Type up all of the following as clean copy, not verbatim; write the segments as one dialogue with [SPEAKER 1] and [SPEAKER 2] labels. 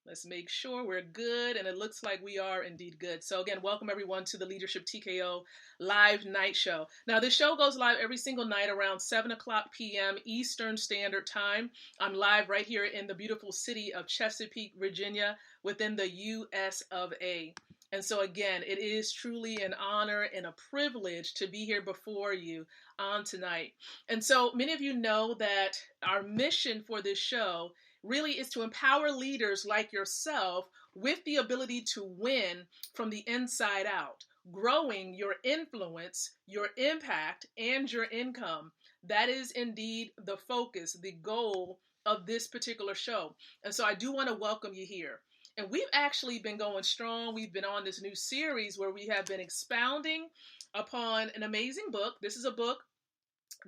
[SPEAKER 1] Let's make sure we're good, and it looks like we are indeed good. So again, welcome everyone to the Leadership TKO live night show. Now, this show goes live every single night around 7 o'clock p.m. Eastern Standard Time. I'm live right here in the beautiful city of Chesapeake, Virginia, within the U.S. of A. And so again, it is truly an honor and a privilege to be here before you on tonight. And so many of you know that our mission for this show really is to empower leaders like yourself with the ability to win from the inside out, growing your influence, your impact, and your income. That is indeed the focus, the goal of this particular show. And so I do want to welcome you here. And we've actually been going strong. We've been on this new series where we have been expounding upon an amazing book. This is a book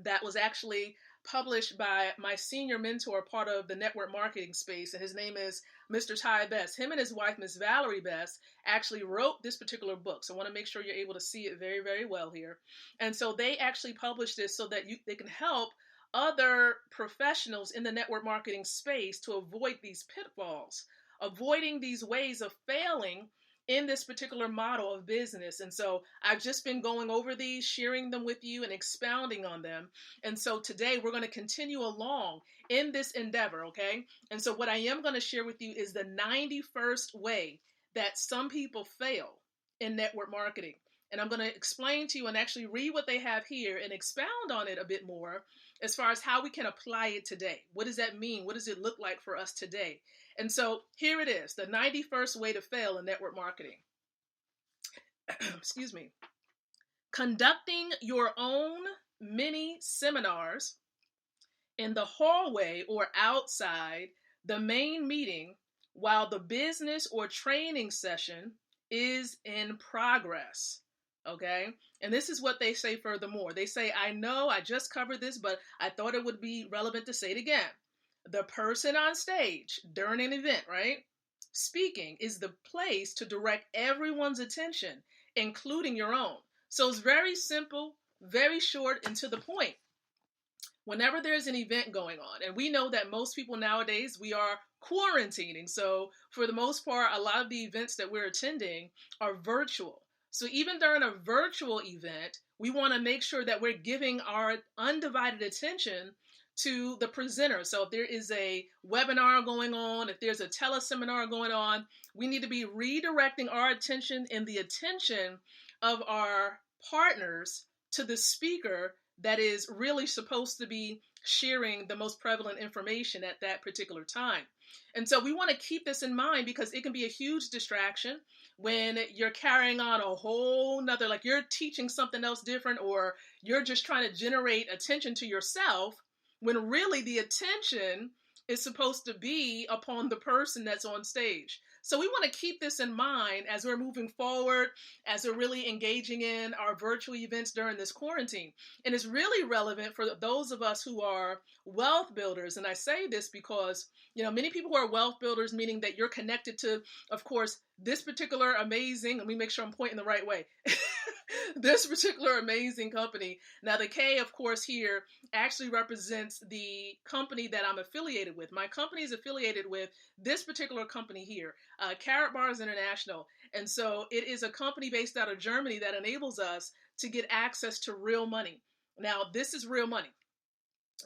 [SPEAKER 1] that was actually published by my senior mentor, part of the network marketing space, and his name is Mr. Ty Best. Him and his wife, Miss Valerie Best, actually wrote this particular book. So I want to make sure you're able to see it very, very well here. And so they actually published this so that they can help other professionals in the network marketing space to avoid these pitfalls, avoiding these ways of failing in this particular model of business. And so I've just been going over these, sharing them with you and expounding on them. And so today we're going to continue along in this endeavor, okay? And so what I am going to share with you is the 91st way that some people fail in network marketing. And I'm going to explain to you and actually read what they have here and expound on it a bit more as far as how we can apply it today. What does that mean? What does it look like for us today? And so here it is, the 91st way to fail in network marketing. Excuse me. Conducting your own mini seminars in the hallway or outside the main meeting while the business or training session is in progress. Okay. And this is what they say furthermore. They say, I know I just covered this, but I thought it would be relevant to say it again. The person on stage during an event, right? Speaking is the place to direct everyone's attention, including your own. So it's very simple, very short, and to the point. Whenever there's an event going on, and we know that most people nowadays, we are quarantining. So for the most part, a lot of the events that we're attending are virtual. So even during a virtual event, we want to make sure that we're giving our undivided attention to the presenter. So if there is a webinar going on, if there's a teleseminar going on, we need to be redirecting our attention and the attention of our partners to the speaker that is really supposed to be sharing the most prevalent information at that particular time. And so we want to keep this in mind because it can be a huge distraction when you're carrying on a whole nother, like you're teaching something else different, or you're just trying to generate attention to yourself when really the attention is supposed to be upon the person that's on stage. So we want to keep this in mind as we're moving forward, as we're really engaging in our virtual events during this quarantine. And it's really relevant for those of us who are wealth builders. And I say this because, many people who are wealth builders, meaning that you're connected to, of course, this particular amazing, let me make sure I'm pointing the right way, this particular amazing company. Now, the K, of course, here actually represents the company that I'm affiliated with. My company is affiliated with this particular company here, Carrot Bars International. And so it is a company based out of Germany that enables us to get access to real money. Now, this is real money.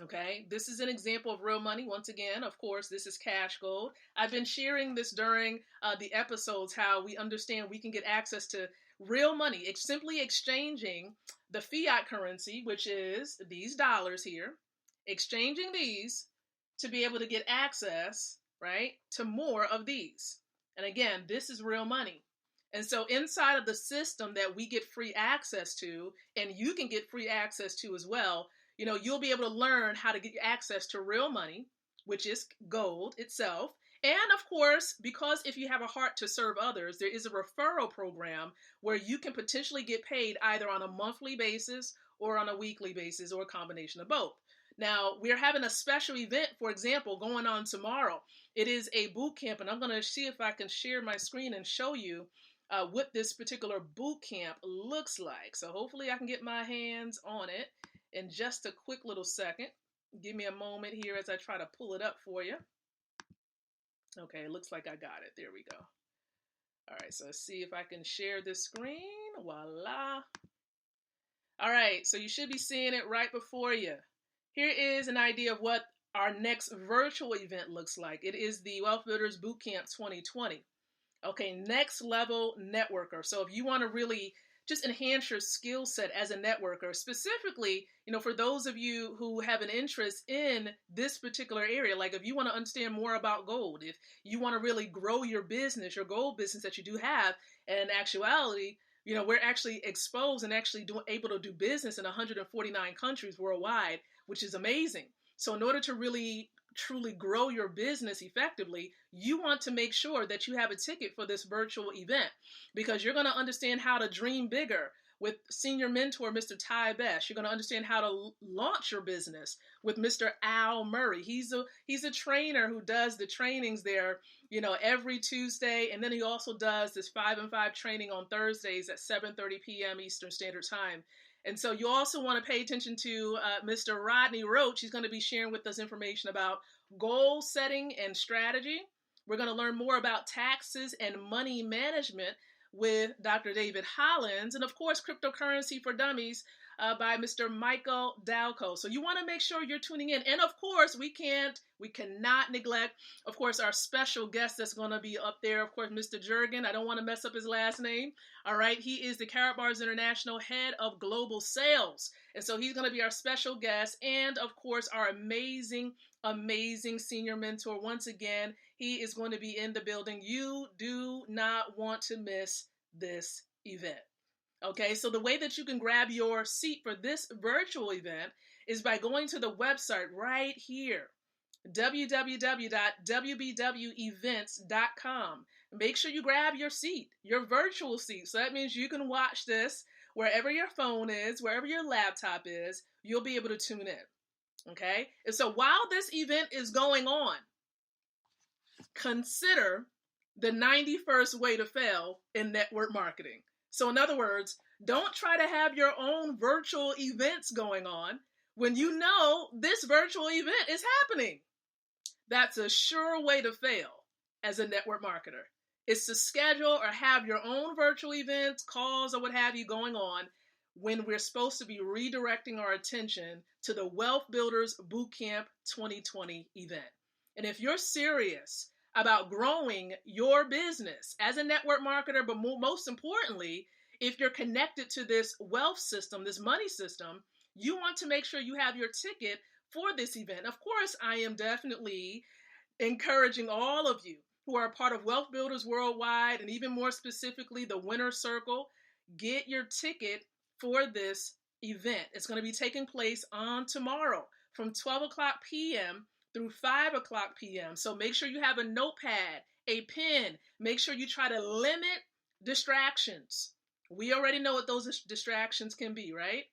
[SPEAKER 1] Okay, this is an example of real money. Once again, of course, this is cash gold. I've been sharing this during the episodes, how we understand we can get access to real money. It's simply exchanging the fiat currency, which is these dollars here, exchanging these to be able to get access, right, to more of these. And again, this is real money. And so inside of the system that we get free access to, and you can get free access to as well, you'll be able to learn how to get access to real money, which is gold itself. And of course, because if you have a heart to serve others, there is a referral program where you can potentially get paid either on a monthly basis or on a weekly basis or a combination of both. Now, we're having a special event, for example, going on tomorrow. It is a boot camp, and I'm going to see if I can share my screen and show you what this particular boot camp looks like. So hopefully I can get my hands on it in just a quick little second. Give me a moment here as I try to pull it up for you. Okay, it looks like I got it. There we go. All right, so let's see if I can share this screen. Voila. All right, so you should be seeing it right before you. Here is an idea of what our next virtual event looks like. It is the Wealth Builders Bootcamp 2020. Okay, next level networker. So if you want to really just enhance your skill set as a networker, specifically, for those of you who have an interest in this particular area, like if you want to understand more about gold, if you want to really grow your business, your gold business that you do have, and in actuality, we're actually exposed and actually able to do business in 149 countries worldwide, which is amazing. So in order to really truly grow your business effectively, you want to make sure that you have a ticket for this virtual event, because you're going to understand how to dream bigger with senior mentor Mr. Ty Best. You're going to understand how to launch your business with Mr. Al Murray. He's a trainer who does the trainings there, every Tuesday, and then he also does this 5 and 5 training on Thursdays at 7:30 p.m. Eastern Standard Time. And so you also want to pay attention to Mr. Rodney Roach. He's going to be sharing with us information about goal setting and strategy. We're going to learn more about taxes and money management with Dr. David Hollins. And of course, Cryptocurrency for Dummies by Mr. Michael Dalco. So you want to make sure you're tuning in. And of course, we cannot neglect, of course, our special guest that's going to be up there. Of course, Mr. Jurgen. I don't want to mess up his last name. All right. He is the Carrot Bars International Head of Global Sales. And so he's going to be our special guest. And of course, our amazing senior mentor. Once again, he is going to be in the building. You do not want to miss this event. Okay, so the way that you can grab your seat for this virtual event is by going to the website right here, www.wbwevents.com. Make sure you grab your seat, your virtual seat. So that means you can watch this wherever your phone is, wherever your laptop is, you'll be able to tune in. Okay, and so while this event is going on, consider the 91st way to fail in network marketing. So in other words, don't try to have your own virtual events going on when you know this virtual event is happening. That's a sure way to fail as a network marketer. It's to schedule or have your own virtual events, calls, or what have you going on when we're supposed to be redirecting our attention to the Wealth Builders Bootcamp 2020 event. And if you're serious about growing your business as a network marketer, but most importantly, if you're connected to this wealth system, this money system, you want to make sure you have your ticket for this event. Of course, I am definitely encouraging all of you who are a part of Wealth Builders Worldwide, and even more specifically, the Winner Circle, get your ticket for this event. It's going to be taking place on tomorrow from 12 o'clock p.m. through 5 o'clock p.m. So make sure you have a notepad, a pen. Make sure you try to limit distractions. We already know what those distractions can be, right?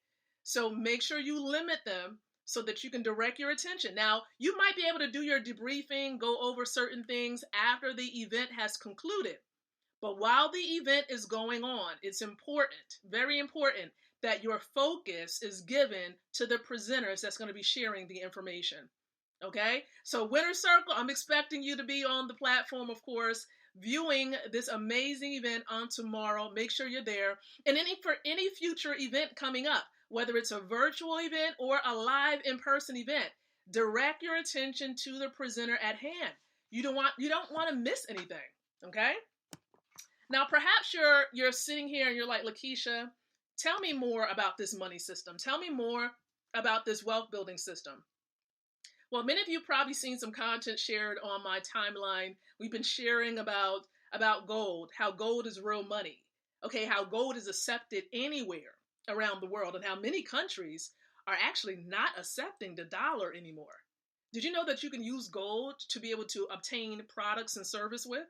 [SPEAKER 1] So make sure you limit them so that you can direct your attention. Now, you might be able to do your debriefing, go over certain things after the event has concluded. But while the event is going on, it's important, very important, that your focus is given to the presenters that's going to be sharing the information. Okay? So Winner Circle, I'm expecting you to be on the platform, of course, viewing this amazing event on tomorrow. Make sure you're there. And for any future event coming up, whether it's a virtual event or a live in-person event, direct your attention to the presenter at hand. You don't want to miss anything. Okay? Now, perhaps you're sitting here and you're like, Lakeisha, tell me more about this money system. Tell me more about this wealth building system. Well, many of you probably seen some content shared on my timeline. We've been sharing about gold, how gold is real money. Okay, how gold is accepted anywhere around the world, and how many countries are actually not accepting the dollar anymore. Did you know that you can use gold to be able to obtain products and service with?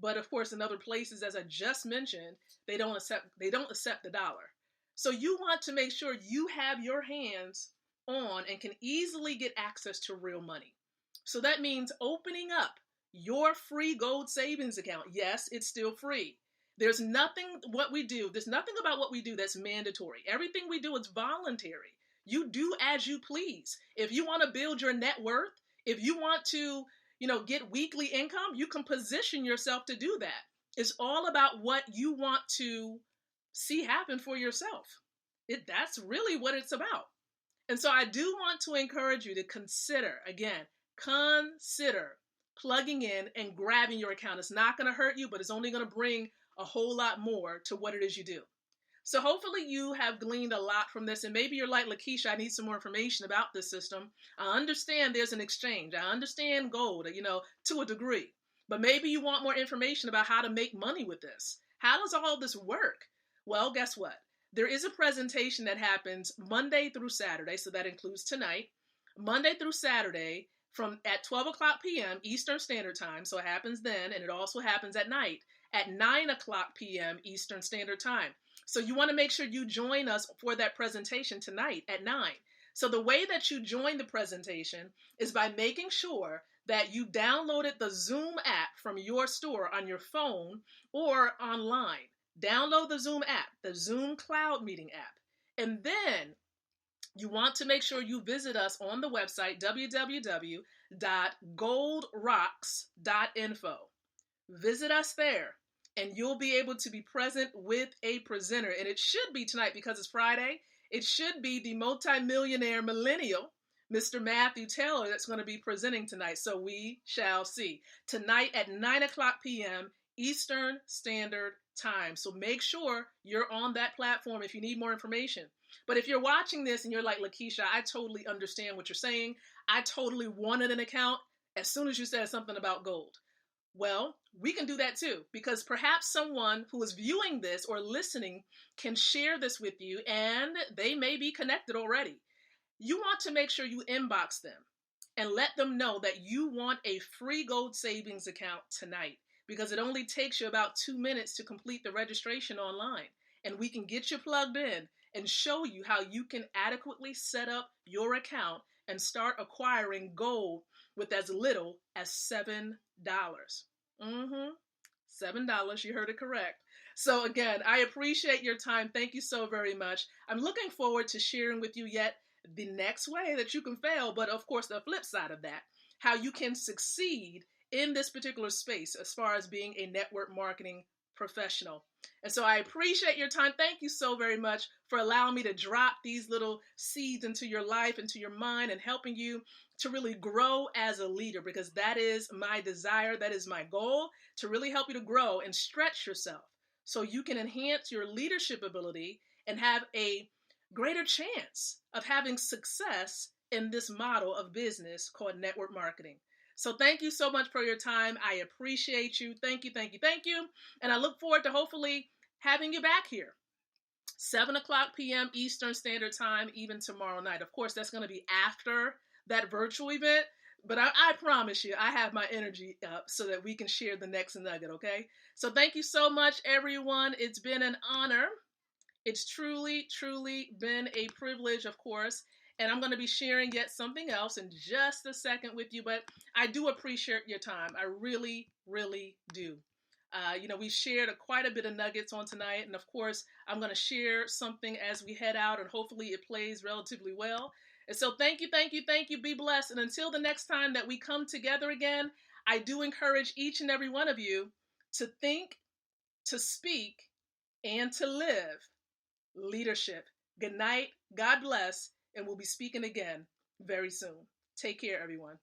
[SPEAKER 1] But of course, in other places, as I just mentioned, they don't accept the dollar. So you want to make sure you have your hands on and can easily get access to real money. So that means opening up your free gold savings account. Yes, it's still free. There's nothing about what we do that's mandatory. Everything we do is voluntary. You do as you please. If you want to build your net worth, if you want to get weekly income, you can position yourself to do that. It's all about what you want to see happen for yourself. That's really what it's about. And so I do want to encourage you to consider, again, consider plugging in and grabbing your account. It's not going to hurt you, but it's only going to bring a whole lot more to what it is you do. So hopefully you have gleaned a lot from this, and maybe you're like, Lakeisha, I need some more information about this system. I understand there's an exchange. I understand gold, to a degree, but maybe you want more information about how to make money with this. How does all this work? Well, guess what? There is a presentation that happens Monday through Saturday, so that includes tonight, Monday through Saturday at 12 o'clock p.m. Eastern Standard Time. So it happens then, and it also happens at night at 9 o'clock p.m. Eastern Standard Time. So you want to make sure you join us for that presentation tonight at 9. So the way that you join the presentation is by making sure that you downloaded the Zoom app from your store on your phone or online. Download the Zoom app, the Zoom Cloud Meeting app. And then you want to make sure you visit us on the website, www.goldrocks.info. Visit us there, and you'll be able to be present with a presenter. And it should be tonight because it's Friday. It should be the multimillionaire millennial, Mr. Matthew Taylor, that's going to be presenting tonight. So we shall see. Tonight at 9 o'clock p.m. Eastern Standard Time. So make sure you're on that platform if you need more information. But if you're watching this and you're like, Lakeisha, I totally understand what you're saying. I totally wanted an account as soon as you said something about gold. Well, we can do that too, because perhaps someone who is viewing this or listening can share this with you, and they may be connected already. You want to make sure you inbox them and let them know that you want a free gold savings account tonight, because it only takes you about 2 minutes to complete the registration online, and we can get you plugged in and show you how you can adequately set up your account and start acquiring gold with as little as $7. $7, you heard it correct. So again, I appreciate your time. Thank you so very much. I'm looking forward to sharing with you yet the next way that you can fail, but of course the flip side of that, how you can succeed in this particular space as far as being a network marketing professional. And so I appreciate your time. Thank you so very much for allowing me to drop these little seeds into your life, into your mind, and helping you to really grow as a leader, because that is my desire. That is my goal, to really help you to grow and stretch yourself so you can enhance your leadership ability and have a greater chance of having success in this model of business called network marketing. So thank you so much for your time. I appreciate you. Thank you, thank you, thank you. And I look forward to hopefully having you back here. 7 o'clock p.m. Eastern Standard Time, even tomorrow night. Of course, that's going to be after that virtual event. But I promise you, I have my energy up so that we can share the next nugget, okay? So thank you so much, everyone. It's been an honor. It's truly, truly been a privilege, of course. And I'm going to be sharing yet something else in just a second with you. But I do appreciate your time. I really, really do. We've shared quite a bit of nuggets on tonight. And of course, I'm going to share something as we head out, and hopefully it plays relatively well. And so thank you, thank you, thank you. Be blessed. And until the next time that we come together again, I do encourage each and every one of you to think, to speak, and to live leadership. Good night. God bless. And we'll be speaking again very soon. Take care, everyone.